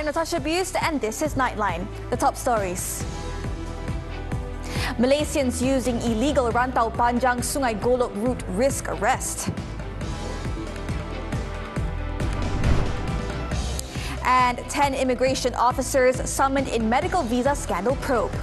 I'm Natasha Busst and this is Nightline. The top stories. Malaysians using illegal Rantau Panjang Sungai Golok route risk arrest. And 10 immigration officers summoned in medical visa scandal probe.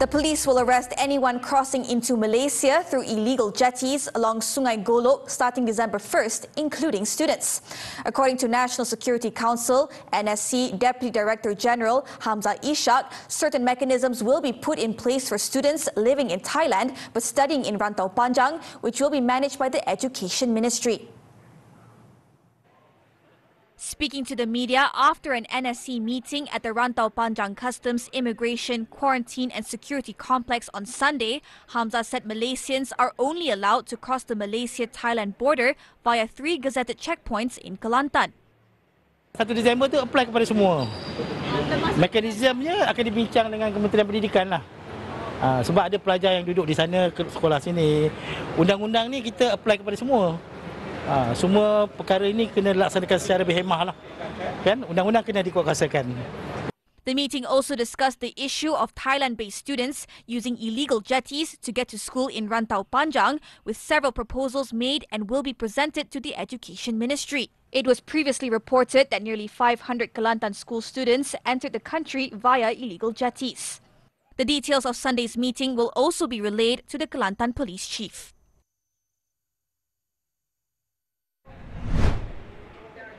The police will arrest anyone crossing into Malaysia through illegal jetties along Sungai Golok starting December 1st, including students. According to National Security Council, NSC Deputy Director General Hamzah Ishak, certain mechanisms will be put in place for students living in Thailand but studying in Rantau Panjang, which will be managed by the Education Ministry. Speaking to the media after an NSC meeting at the Rantau Panjang Customs, Immigration, Quarantine and Security Complex on Sunday, Hamzah said Malaysians are only allowed to cross the Malaysia-Thailand border via 3 gazetted checkpoints in Kelantan. 1 Disember tu apply kepada semua. Mekanismenya akan dibincang dengan Kementerian Pendidikan lah. Sebab ada pelajar yang duduk di sana ke sekolah sini. Undang-undang ni kita apply kepada semua. Semua perkara ini kena dilaksanakan secara berhemah lah. Kan? Undang-undang kena dikuatkuasakan. The meeting also discussed the issue of Thailand-based students using illegal jetties to get to school in Rantau Panjang, with several proposals made and will be presented to the Education Ministry. It was previously reported that nearly 500 Kelantan school students entered the country via illegal jetties. The details of Sunday's meeting will also be relayed to the Kelantan Police Chief.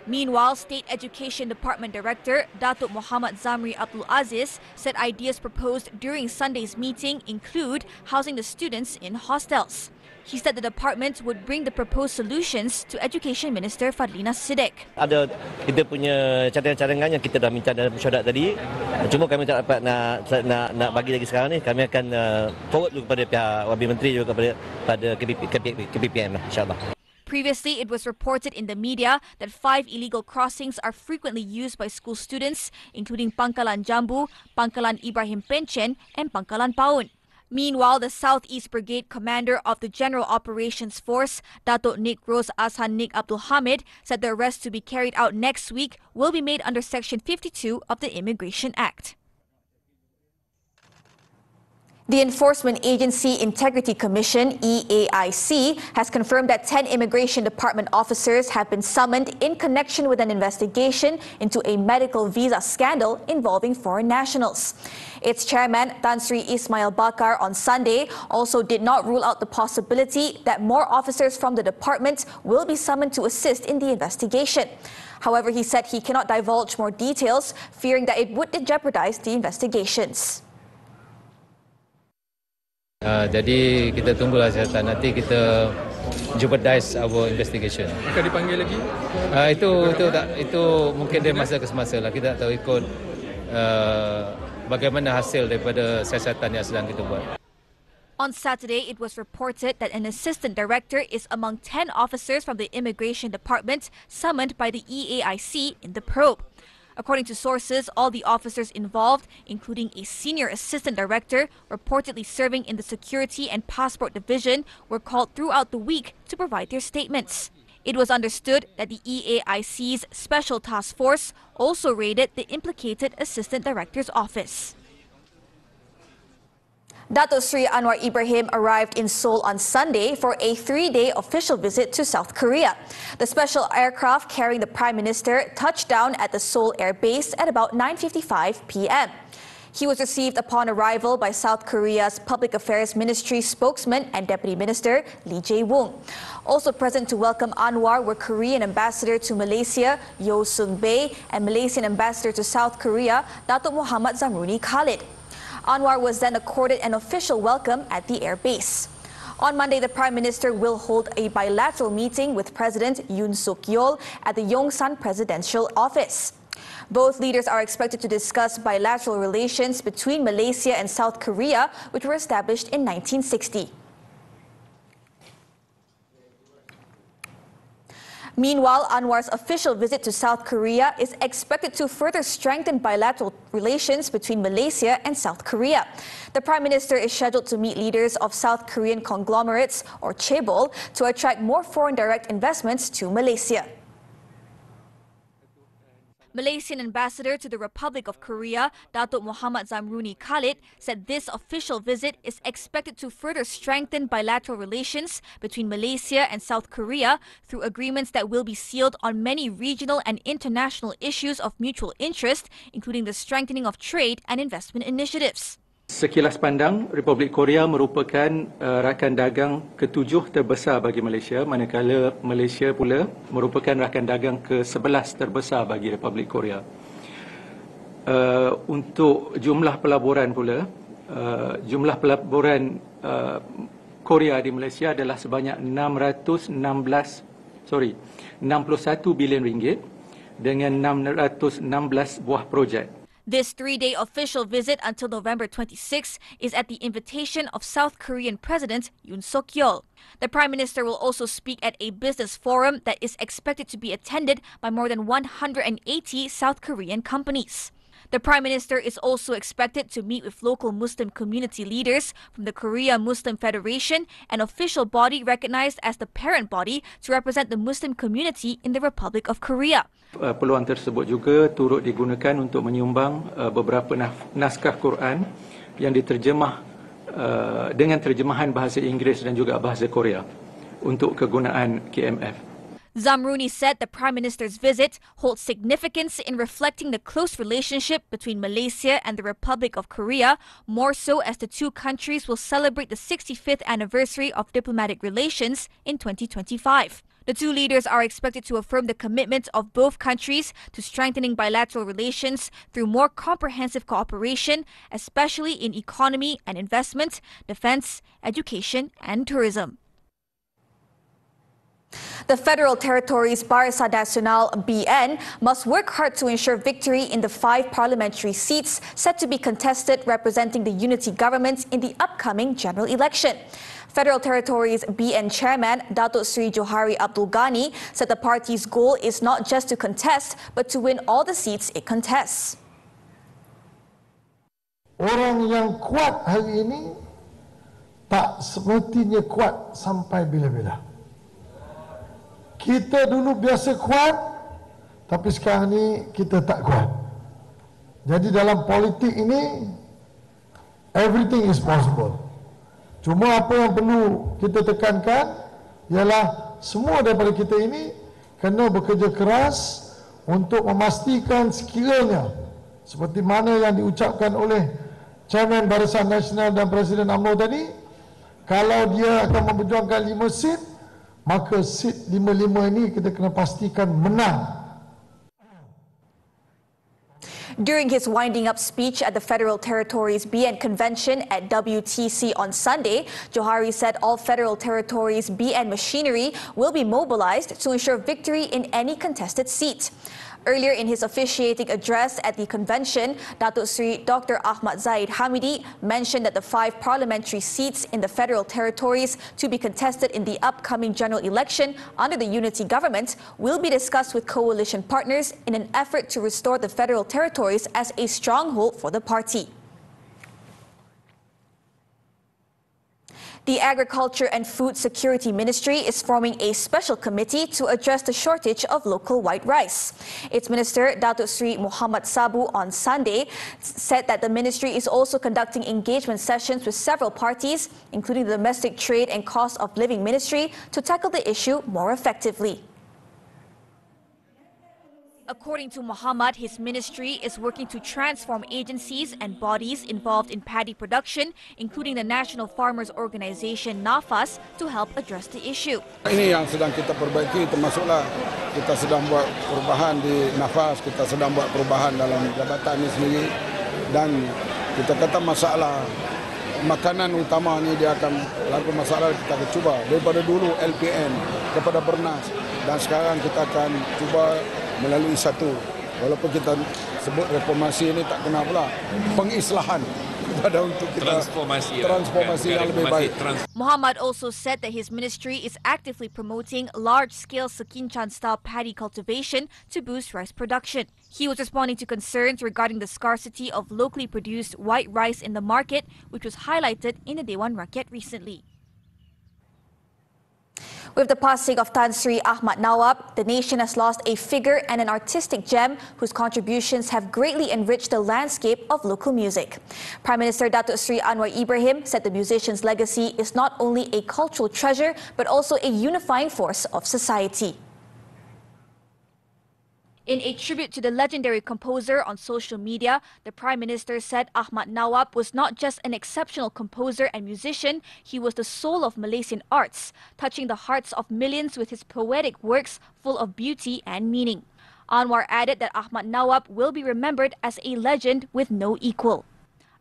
Meanwhile, State Education Department Director Datuk Muhammad Zamri Abdul Aziz said ideas proposed during Sunday's meeting include housing the students in hostels. He said the department would bring the proposed solutions to Education Minister Fadlina Siddiq. Ada kita punya cadangan-cadangan yang kita dah minta dalam mesyuarat tadi. Cuma kami tak dapat nak bagi lagi sekarang ni. Kami akan forward dulu kepada pihak Wabil Menteri juga kepada KPPM lah, insyaAllah. Previously, it was reported in the media that 5 illegal crossings are frequently used by school students, including Pangkalan Jambu, Pangkalan Ibrahim Penchen, and Pangkalan Paun. Meanwhile, the Southeast Brigade Commander of the General Operations Force, Datuk Nik Ros Azhan Nik Abdul Hamid, said the arrest to be carried out next week will be made under Section 52 of the Immigration Act. The Enforcement Agency Integrity Commission, EAIC, has confirmed that 10 Immigration Department officers have been summoned in connection with an investigation into a medical visa scandal involving foreign nationals. Its chairman, Tan Sri Ismail Bakar, on Sunday also did not rule out the possibility that more officers from the department will be summoned to assist in the investigation. However, he said he cannot divulge more details, fearing that it would jeopardize the investigations. Jadi kita tunggulah siasatan, nanti kita jeopardize our investigation. Akan dipanggil lagi? Itu mungkin dari masa ke semasa lah. Kita tak tahu ikut bagaimana hasil daripada siasatan yang sedang kita buat. On Saturday, it was reported that an assistant director is among 10 officers from the Immigration Department summoned by the EAIC in the probe. According to sources, all the officers involved, including a senior assistant director reportedly serving in the Security and Passport Division, were called throughout the week to provide their statements. It was understood that the EAIC's Special Task Force also raided the implicated assistant director's office. Dato Sri Anwar Ibrahim arrived in Seoul on Sunday for a 3-day official visit to South Korea. The special aircraft carrying the Prime Minister touched down at the Seoul Air Base at about 9:55 p.m. He was received upon arrival by South Korea's Public Affairs Ministry spokesman and Deputy Minister Lee Jae-woong. Also present to welcome Anwar were Korean Ambassador to Malaysia Yo Sung-bae and Malaysian Ambassador to South Korea Datuk Muhammad Zamruni Khalid. Anwar was then accorded an official welcome at the air base. On Monday, the Prime Minister will hold a bilateral meeting with President Yoon Suk-yeol at the Yongsan Presidential Office. Both leaders are expected to discuss bilateral relations between Malaysia and South Korea, which were established in 1960. Meanwhile, Anwar's official visit to South Korea is expected to further strengthen bilateral relations between Malaysia and South Korea. The Prime Minister is scheduled to meet leaders of South Korean conglomerates, or chaebol, to attract more foreign direct investments to Malaysia. Malaysian ambassador to the Republic of Korea, Datuk Muhammad Zamruni Khalid, said this official visit is expected to further strengthen bilateral relations between Malaysia and South Korea through agreements that will be sealed on many regional and international issues of mutual interest, including the strengthening of trade and investment initiatives. Sekilas pandang, Republik Korea merupakan rakan dagang ke-7 terbesar bagi Malaysia, manakala Malaysia pula merupakan rakan dagang ke-11 terbesar bagi Republik Korea. Untuk jumlah pelaburan pula, jumlah pelaburan Korea di Malaysia adalah sebanyak 61 bilion ringgit dengan 616 buah projek. This 3-day official visit until November 26 is at the invitation of South Korean President Yoon Suk-yeol. The Prime Minister will also speak at a business forum that is expected to be attended by more than 180 South Korean companies. The Prime Minister is also expected to meet with local Muslim community leaders from the Korea Muslim Federation, an official body recognized as the parent body to represent the Muslim community in the Republic of Korea. Peluang tersebut juga turut digunakan untuk menyumbang beberapa naskah Quran yang diterjemah dengan terjemahan bahasa Inggeris dan juga bahasa Korea untuk kegunaan KMF. Zamruni said the Prime Minister's visit holds significance in reflecting the close relationship between Malaysia and the Republic of Korea, more so as the two countries will celebrate the 65th anniversary of diplomatic relations in 2025. The two leaders are expected to affirm the commitment of both countries to strengthening bilateral relations through more comprehensive cooperation, especially in economy and investment, defense, education, and tourism. The Federal Territories Barisan Nasional (BN) must work hard to ensure victory in the 5 parliamentary seats set to be contested representing the unity government in the upcoming general election. Federal Territories BN Chairman Datuk Seri Johari Abdul Ghani said the party's goal is not just to contest but to win all the seats it contests. Orang yang kuat hari ini tak semestinya kuat sampai bila-bila. Kita dulu biasa kuat, tapi sekarang ni kita tak kuat. Jadi dalam politik ini, everything is possible. Cuma apa yang perlu kita tekankan ialah semua daripada kita ini kena bekerja keras untuk memastikan sekiranya seperti mana yang diucapkan oleh Chairman Barisan Nasional dan Presiden UMNO tadi, kalau dia akan memperjuangkan 5 seat, maka seat 5-5 ini kita kena pastikan menang. During his winding up speech at the Federal Territories BN Convention at WTC on Sunday, Johari said all Federal Territories BN machinery will be mobilized to ensure victory in any contested seat. Earlier in his officiating address at the convention, Datuk Seri Dr. Ahmad Zahid Hamidi mentioned that the 5 parliamentary seats in the Federal Territories to be contested in the upcoming general election under the unity government will be discussed with coalition partners in an effort to restore the Federal Territories as a stronghold for the party. The Agriculture and Food Security Ministry is forming a special committee to address the shortage of local white rice. Its Minister, Datuk Seri Muhammad Sabu, on Sunday said that the ministry is also conducting engagement sessions with several parties, including the Domestic Trade and Cost of Living Ministry, to tackle the issue more effectively. According to Muhammad, his ministry is working to transform agencies and bodies involved in paddy production, including the National Farmers Organisation (NAFAS), to help address the issue. Ini yang sedang kita perbaiki, termasuklah kita sedang buat perubahan di NAFAS, kita sedang buat perubahan dalam jabatan ini sendiri, dan kita kata masalah makanan utamanya dia akan laku masalah kita akan cuba daripada dulu LPN kepada Bernas, dan sekarang kita akan cuba melalui satu, walaupun kita sebut reformasi ini tak kena pula, pengislahan daripada untuk kita transformasi yang lebih baik. Muhammad also said that his ministry is actively promoting large-scale Sekinchan-style paddy cultivation to boost rice production. He was responding to concerns regarding the scarcity of locally produced white rice in the market, which was highlighted in the Dewan Rakyat recently. With the passing of Tan Sri Ahmad Nawab, the nation has lost a figure and an artistic gem whose contributions have greatly enriched the landscape of local music. Prime Minister Datuk Sri Anwar Ibrahim said the musician's legacy is not only a cultural treasure but also a unifying force of society. In a tribute to the legendary composer on social media, the Prime Minister said Ahmad Nawab was not just an exceptional composer and musician, he was the soul of Malaysian arts, touching the hearts of millions with his poetic works full of beauty and meaning. Anwar added that Ahmad Nawab will be remembered as a legend with no equal.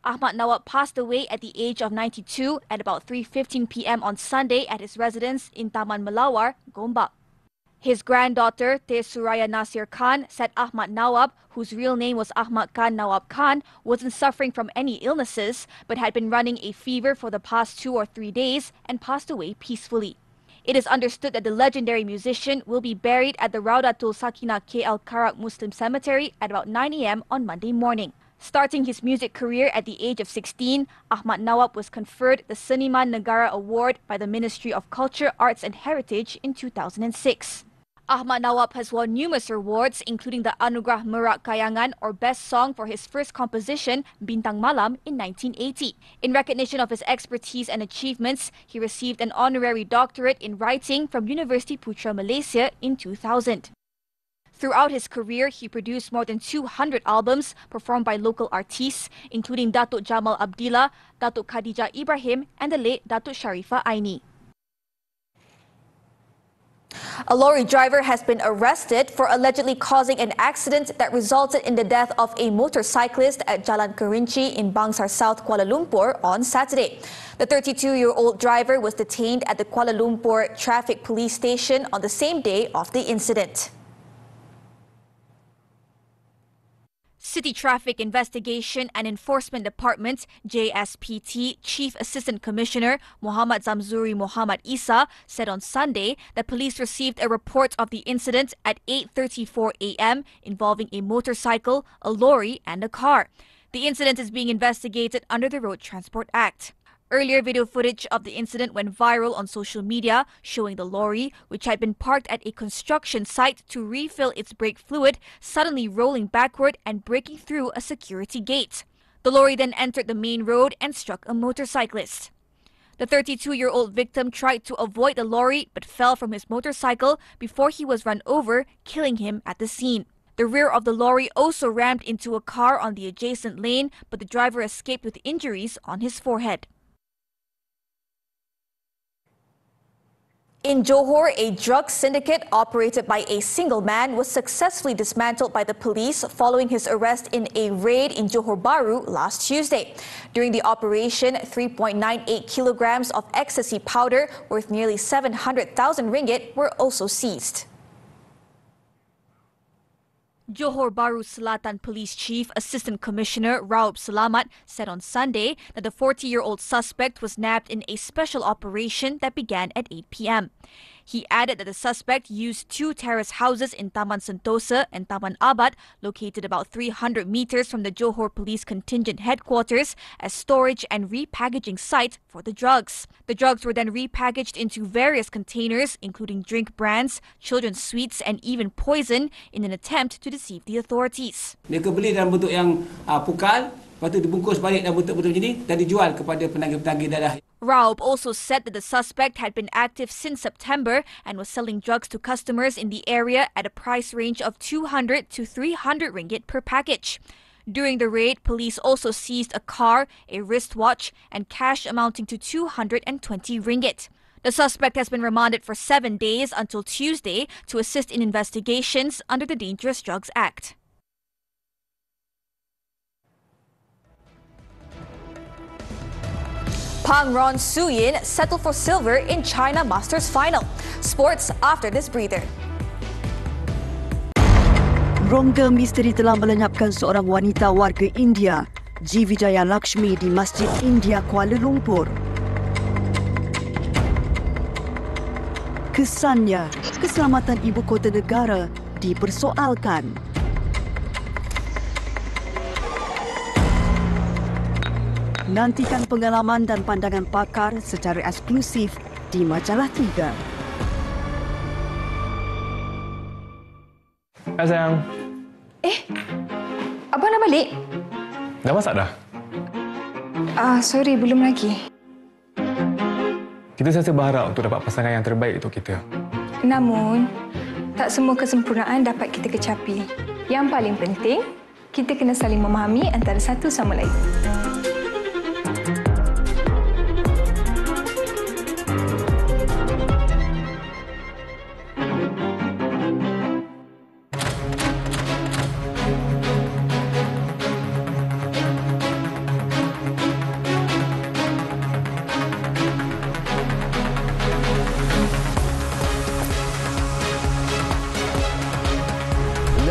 Ahmad Nawab passed away at the age of 92 at about 3:15 p.m. on Sunday at his residence in Taman Melawar, Gombak. His granddaughter, Teh Suraya Nasir Khan, said Ahmad Nawab, whose real name was Ahmad Khan Nawab Khan, wasn't suffering from any illnesses but had been running a fever for the past 2 or 3 days and passed away peacefully. It is understood that the legendary musician will be buried at the Raudatul Sakinah KL Karak Muslim Cemetery at about 9 a.m. on Monday morning. Starting his music career at the age of 16, Ahmad Nawab was conferred the Seniman Negara Award by the Ministry of Culture, Arts and Heritage in 2006. Ahmad Nawab has won numerous awards, including the Anugerah Merak Kayangan or Best Song for his first composition, Bintang Malam, in 1980. In recognition of his expertise and achievements, he received an honorary doctorate in writing from University Putra Malaysia in 2000. Throughout his career, he produced more than 200 albums performed by local artists, including Datuk Jamal Abdillah, Datuk Khadijah Ibrahim, and the late Datuk Sharifah Aini. A lorry driver has been arrested for allegedly causing an accident that resulted in the death of a motorcyclist at Jalan Kerinci in Bangsar South, Kuala Lumpur on Saturday. The 32-year-old driver was detained at the Kuala Lumpur Traffic Police Station on the same day of the incident. City Traffic Investigation and Enforcement Department JSPT Chief Assistant Commissioner Muhammad Zamzuri Muhammad Isa said on Sunday that police received a report of the incident at 8:34 a.m. involving a motorcycle, a lorry and a car. The incident is being investigated under the Road Transport Act. Earlier video footage of the incident went viral on social media, showing the lorry, which had been parked at a construction site to refill its brake fluid, suddenly rolling backward and breaking through a security gate. The lorry then entered the main road and struck a motorcyclist. The 32-year-old victim tried to avoid the lorry but fell from his motorcycle before he was run over, killing him at the scene. The rear of the lorry also rammed into a car on the adjacent lane, but the driver escaped with injuries on his forehead. In Johor, a drug syndicate operated by a single man was successfully dismantled by the police following his arrest in a raid in Johor Bahru last Tuesday. During the operation, 3.98 kilograms of ecstasy powder worth nearly 700,000 ringgit were also seized. Johor Bahru Selatan Police Chief Assistant Commissioner Raub Selamat said on Sunday that the 40-year-old suspect was nabbed in a special operation that began at 8 p.m. He added that the suspect used 2 terrace houses in Taman Sentosa and Taman Abad, located about 300 meters from the Johor Police Contingent Headquarters, as storage and repackaging site for the drugs. The drugs were then repackaged into various containers, including drink brands, children's sweets and even poison, in an attempt to deceive the authorities. Mereka beli dalam bentuk yang pukal, lepas tu dibungkus balik dalam bentuk-bentuk macam ni dan dijual kepada penagih-penagih dadah. Raub also said that the suspect had been active since September and was selling drugs to customers in the area at a price range of 200 to 300 ringgit per package. During the raid, police also seized a car, a wristwatch, and cash amounting to 220 ringgit. The suspect has been remanded for 7 days until Tuesday to assist in investigations under the Dangerous Drugs Act. Pang Ron Suyin settled for silver in China Masters final. Sports after this breather. Rongga misteri telah melenyapkan seorang wanita warga India G. Vijaya Lakshmi di Masjid India Kuala Lumpur. Kesannya, keselamatan ibu kota negara dipersoalkan. Nantikan pengalaman dan pandangan pakar secara eksklusif di Majalah 3. Hai sayang. Abang dah balik? Dah masak dah? Sorry, belum lagi. Kita sentiasa berharap untuk dapat pasangan yang terbaik untuk kita. Namun, tak semua kesempurnaan dapat kita kecapi. Yang paling penting, kita kena saling memahami antara satu sama lain.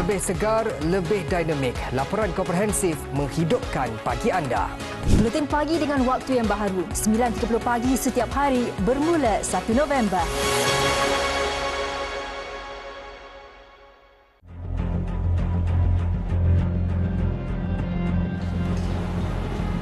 Lebih segar, lebih dinamik. Laporan komprehensif menghidupkan pagi anda. Buletin pagi dengan waktu yang baharu. 9.30 pagi setiap hari bermula 1 November.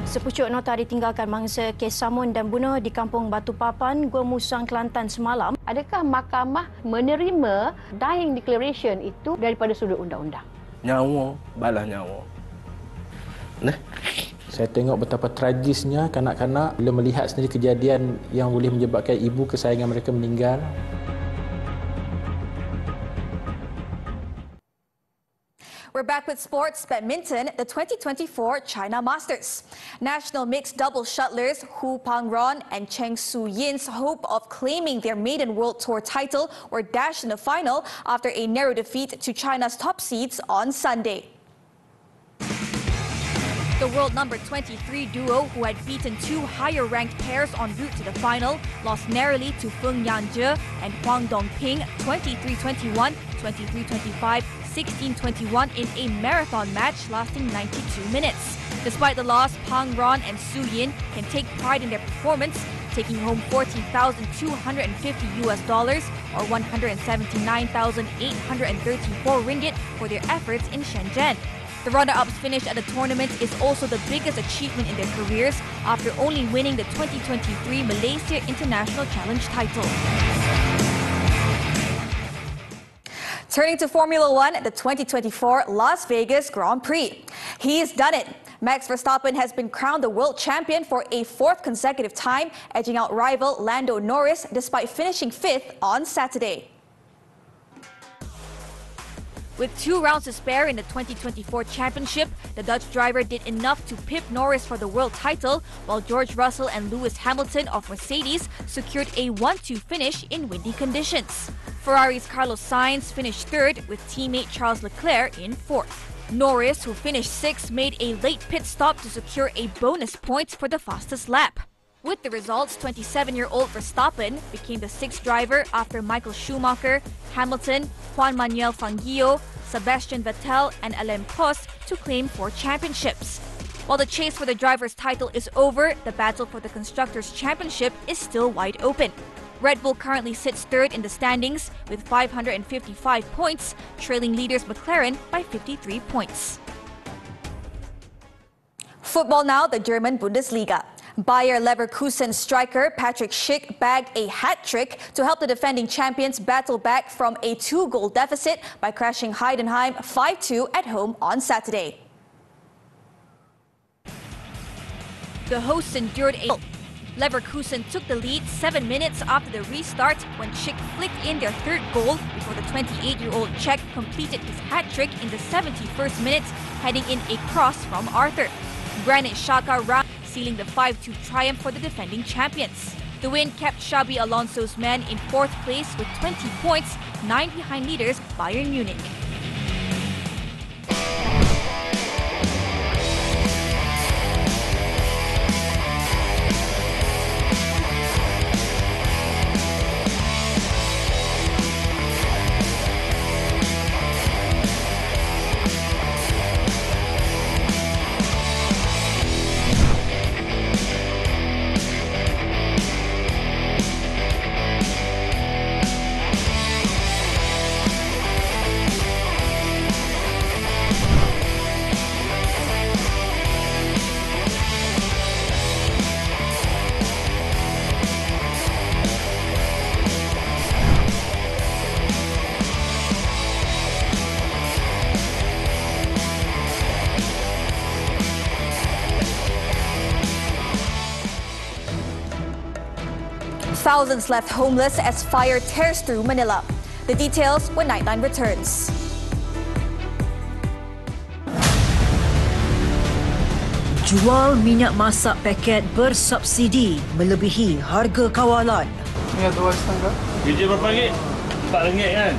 Sepucuk nota ditinggalkan mangsa kes samun dan bunuh di Kampung Batu Papan, Gua Musang, Kelantan semalam. Adakah mahkamah menerima dying declaration itu daripada sudut undang-undang? Nyawa, balas nyawa. Saya tengok betapa tragisnya kanak-kanak bila melihat sendiri kejadian yang boleh menyebabkan ibu kesayangan mereka meninggal. We're back with sports. Badminton, the 2024 China Masters. National mixed double shuttlers Hu Pangron and Cheng Su-yin's hope of claiming their maiden World Tour title were dashed in the final after a narrow defeat to China's top seeds on Sunday. The world number 23 duo, who had beaten two higher-ranked pairs en route to the final, lost narrowly to Feng Yanzhe and Huang Dongping 23-21, 23-25, 16-21 in a marathon match lasting 92 minutes. Despite the loss, Pang Ron and Su Yin can take pride in their performance, taking home $14,250 or 179,834 ringgit for their efforts in Shenzhen. The runner-ups finish at the tournament is also the biggest achievement in their careers after only winning the 2023 Malaysia International Challenge title. Turning to Formula One, the 2024 Las Vegas Grand Prix. He's done it. Max Verstappen has been crowned the world champion for a fourth consecutive time, edging out rival Lando Norris despite finishing fifth on Saturday. With 2 rounds to spare in the 2024 championship, the Dutch driver did enough to pip Norris for the world title, while George Russell and Lewis Hamilton of Mercedes secured a 1-2 finish in windy conditions. Ferrari's Carlos Sainz finished third, with teammate Charles Leclerc in fourth. Norris, who finished sixth, made a late pit stop to secure a bonus point for the fastest lap. With the results, 27-year-old Verstappen became the sixth driver after Michael Schumacher, Hamilton, Juan Manuel Fangio, Sebastian Vettel and Alain Prost to claim 4 championships. While the chase for the driver's title is over, the battle for the Constructors' Championship is still wide open. Red Bull currently sits third in the standings with 555 points, trailing leaders McLaren by 53 points. Football now, the German Bundesliga. Bayer Leverkusen striker Patrick Schick bagged a hat-trick to help the defending champions battle back from a 2-goal deficit by crashing Heidenheim 5-2 at home on Saturday. The hosts endured a... Leverkusen took the lead 7 minutes after the restart when Schick flicked in their third goal before the 28-year-old Czech completed his hat-trick in the 71st minute, heading in a cross from Arthur. Granit Xhaka round, sealing the 5-2 triumph for the defending champions. The win kept Xabi Alonso's men in fourth place with 20 points, 9 behind leaders Bayern Munich. Thousands left homeless as fire tears through Manila. The details when Nightline returns. Jual minyak masak paket bersubsidi melebihi harga kawalan. Minyak RM2.5. Kerja berapa ringgit? RM4 kan?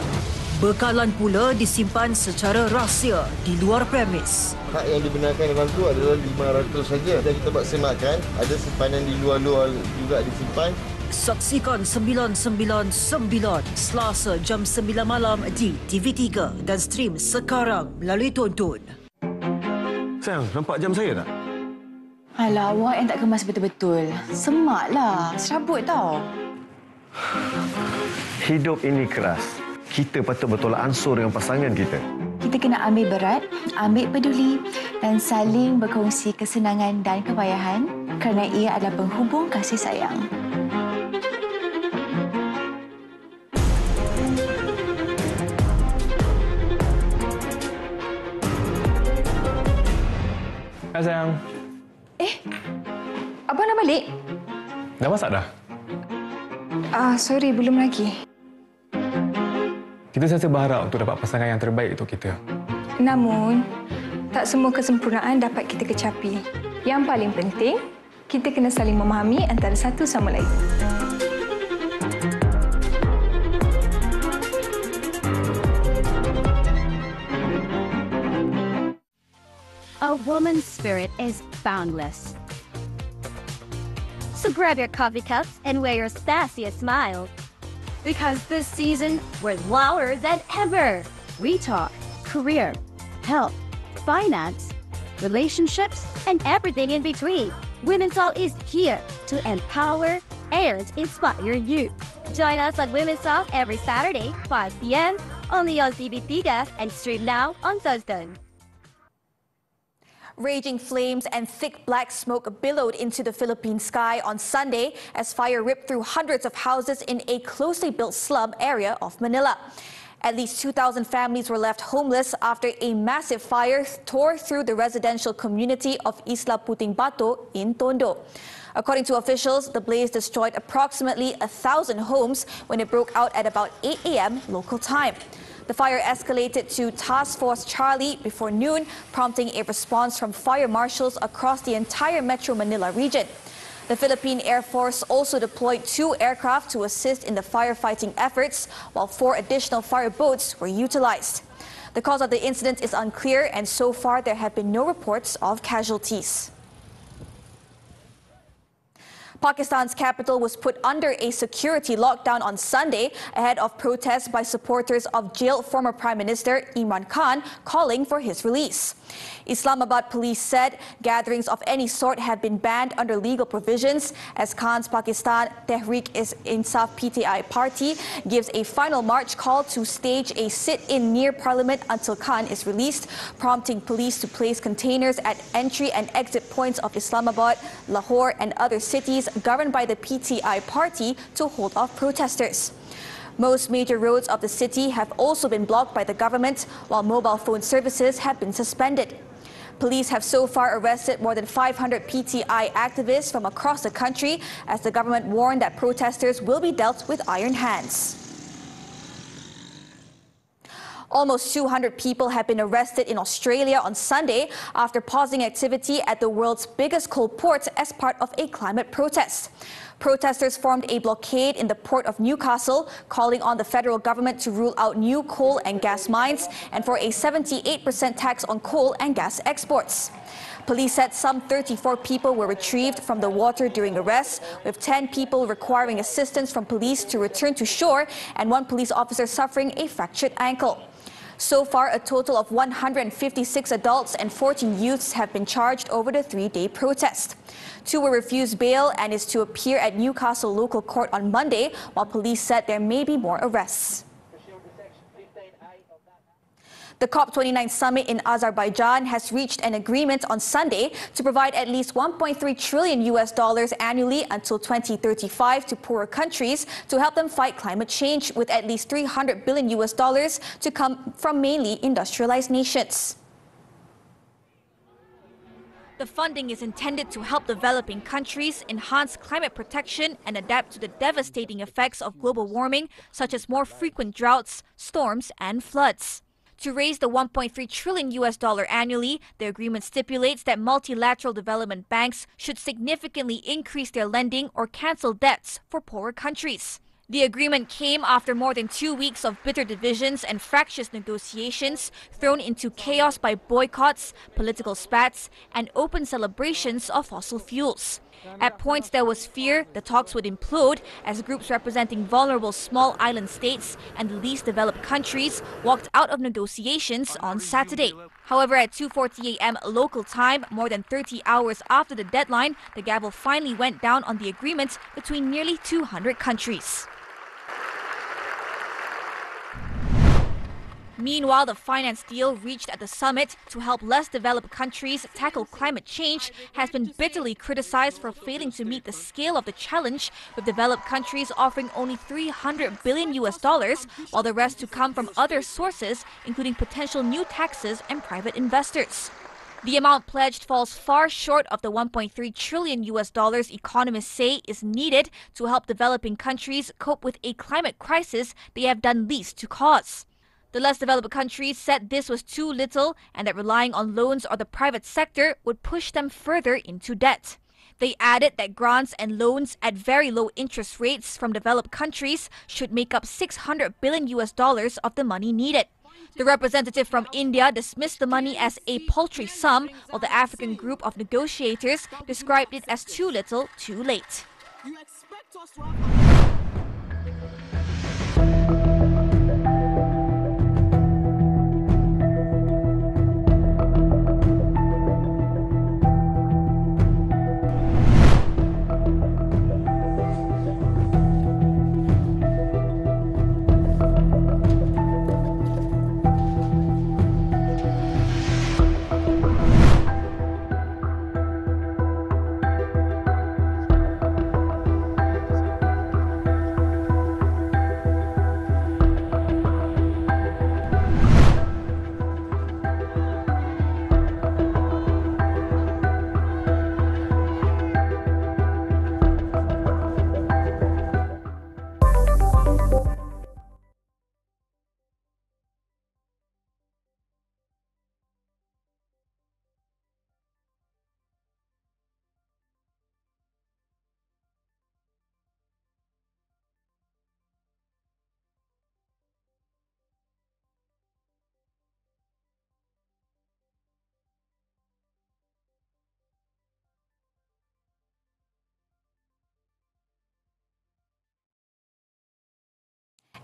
Bekalan pula disimpan secara rahsia di luar premis. Hak yang dibenarkan dalam tu adalah 500 saja dan kita buat semakkan. Ada simpanan di luar-luar juga disimpan. Saksikan 999 Selasa jam 9 malam di TV3 dan stream sekarang melalui Tonton. Sayang, nampak jam saya tak? Alah, awak yang tak kemas betul-betul. Semaklah, serabut tau. Hidup ini keras. Kita patut bertolak ansur dengan pasangan kita. Kita kena ambil berat, ambil peduli dan saling berkongsi kesenangan dan kepayahan kerana ia adalah penghubung kasih sayang. Hai sayang. Abang dah balik? Dah masak dah? Sorry, belum lagi. Kita sentiasa berharap untuk dapat pasangan yang terbaik untuk kita. Namun, tak semua kesempurnaan dapat kita kecapi. Yang paling penting, kita kena saling memahami antara satu sama lain. A woman's spirit is boundless. So grab your coffee cups and wear your sassiest smile. Because this season, we're louder than ever. We talk career, health, finance, relationships, and everything in between. Women's Talk is here to empower and inspire you. Join us on Women's Talk every Saturday, 5 p.m. only on TV3 and stream now on Thursday. Raging flames and thick black smoke billowed into the Philippine sky on Sunday as fire ripped through hundreds of houses in a closely built slum area of Manila. At least 2,000 families were left homeless after a massive fire tore through the residential community of Isla Puting Bato in Tondo. According to officials, the blaze destroyed approximately 1,000 homes when it broke out at about 8 a.m. local time. The fire escalated to Task Force Charlie before noon, prompting a response from fire marshals across the entire Metro Manila region. The Philippine Air Force also deployed 2 aircraft to assist in the firefighting efforts, while 4 additional fire boats were utilized. The cause of the incident is unclear, and so far there have been no reports of casualties. Pakistan's capital was put under a security lockdown on Sunday ahead of protests by supporters of jailed former Prime Minister Imran Khan calling for his release. Islamabad police said gatherings of any sort have been banned under legal provisions as Khan's Pakistan Tehreek-e-Insaf PTI party gives a final march call to stage a sit-in near Parliament until Khan is released, prompting police to place containers at entry and exit points of Islamabad, Lahore and other cities governed by the PTI party to hold off protesters. Most major roads of the city have also been blocked by the government, while mobile phone services have been suspended. Police have so far arrested more than 500 PTI activists from across the country as the government warned that protesters will be dealt with iron hands. Almost 200 people have been arrested in Australia on Sunday after pausing activity at the world's biggest coal port as part of a climate protest. Protesters formed a blockade in the port of Newcastle, calling on the federal government to rule out new coal and gas mines and for a 78% tax on coal and gas exports. Police said some 34 people were retrieved from the water during arrests, with 10 people requiring assistance from police to return to shore and 1 police officer suffering a fractured ankle. So far, a total of 156 adults and 14 youths have been charged over the 3-day protest. 2 were refused bail and is to appear at Newcastle local court on Monday, while police said there may be more arrests. The COP29 summit in Azerbaijan has reached an agreement on Sunday to provide at least $1.3 trillion annually until 2035 to poorer countries to help them fight climate change, with at least $300 billion to come from mainly industrialized nations. The funding is intended to help developing countries enhance climate protection and adapt to the devastating effects of global warming, such as more frequent droughts, storms, and floods. To raise the $1.3 trillion annually, the agreement stipulates that multilateral development banks should significantly increase their lending or cancel debts for poorer countries. The agreement came after more than 2 weeks of bitter divisions and fractious negotiations thrown into chaos by boycotts, political spats, and open celebrations of fossil fuels. At points there was fear the talks would implode as groups representing vulnerable small island states and the least developed countries walked out of negotiations on Saturday. However, at 2:40 a.m. local time, more than 30 hours after the deadline, the gavel finally went down on the agreement between nearly 200 countries. Meanwhile, the finance deal reached at the summit to help less developed countries tackle climate change has been bitterly criticized for failing to meet the scale of the challenge, with developed countries offering only $300 billion, while the rest to come from other sources, including potential new taxes and private investors. The amount pledged falls far short of the $1.3 trillion economists say is needed to help developing countries cope with a climate crisis they have done least to cause. The less developed countries said this was too little and that relying on loans or the private sector would push them further into debt. They added that grants and loans at very low interest rates from developed countries should make up $600 billion of the money needed. The representative from India dismissed the money as a paltry sum, while the African group of negotiators described it as too little, too late.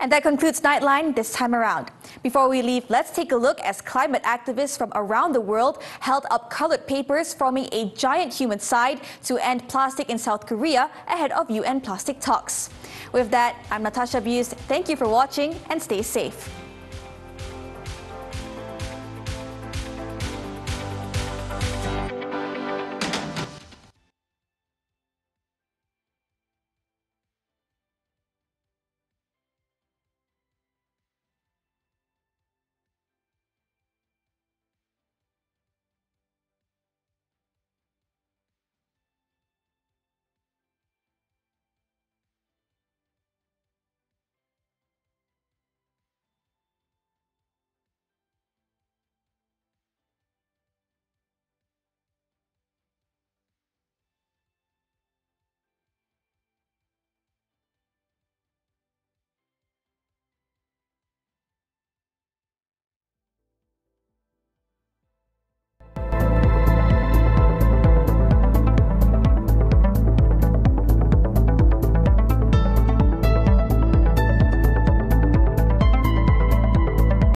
And that concludes Nightline this time around. Before we leave, let's take a look as climate activists from around the world held up colored papers forming a giant human sign to end plastic in South Korea ahead of UN plastic talks. With that, I'm Natasha. Thank you for watching and stay safe.